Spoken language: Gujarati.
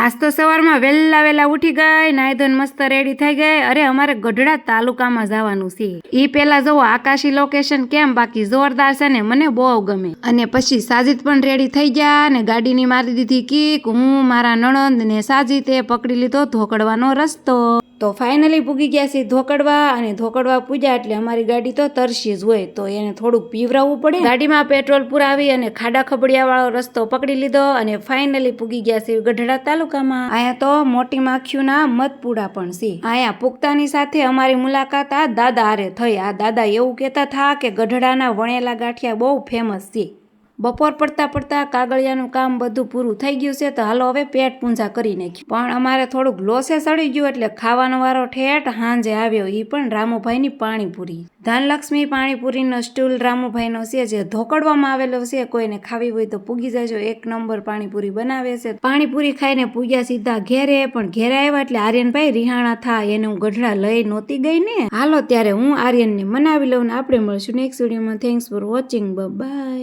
આજ તો સવારમાં વહેલા ઉઠી ગઈ, નાઈ ધોઈને મસ્ત રેડી થઈ ગઈ. અરે અમારે ગઢડા તાલુકામાં જવાનું છે. ઈ પેલા જુઓ આકાશી લોકેશન કેમ બાકી જોરદાર છે ને, મને બહુ ગમે. અને પછી સાજીદ પણ રેડી થઈ ગયા ને ગાડીની મારી દીધી કીક. હું મારા નણંદ ને સાજીદે પકડી લીધો ધોકડવાનો રસ્તો. તો ફાઇનલી પૂગી ગયા છે ધોકડવા. અને ધોકડવા પૂજ્યા એટલે અમારી ગાડી તો તરસી જ હોય, તો એને થોડુંક પીવરાવવું પડે. ગાડીમાં પેટ્રોલ પુરાવી અને ખાડા ખબડિયા વાળો રસ્તો પકડી લીધો અને ફાઇનલી પૂગી ગયા છે ગઢડા તાલુકામાં. અહીંયા તો મોટી માખીઓના મધપુડા પણ છે. અહીંયા પુખ્તાની સાથે અમારી મુલાકાત આ દાદા હારે થઈ. આ દાદા એવું કહેતા હતા કે ગઢડાના વણેલા ગાંઠિયા બહુ ફેમસ છે. બપોર પડતા કાગળિયાનું કામ બધું પૂરું થઈ ગયું છે, તો હાલો હવે પેટ પૂંજા કરી નાખ્યું. પણ અમારે થોડુંક લોસે સડી ગયું એટલે ખાવાનો વારો ઠેઠ હાંજે આવ્યો. ઈ પણ રામુભાઈની પાણીપુરી. ધનલક્ષ્મી પાણીપુરીનો સ્ટોલ રામુભાઈનો છે, જે ધોકડવામાં આવેલો છે. કોઈને ખાવી હોય તો પૂગી જજો, 1 નંબર પાણીપુરી બનાવે છે. પાણીપુરી ખાઈને પૂગ્યા સીધા ઘેરે. પણ ઘેરે આવ્યા એટલે આર્યનભાઈ રિહાણા થાય, એને હું ગઢડા લઈ નહોતી ગઈ ને. હાલો ત્યારે હું આર્યનને મનાવી લઉં ને આપણે મળશું નેક્સ્ટ વિડીયોમાં. Thanks for watching, by.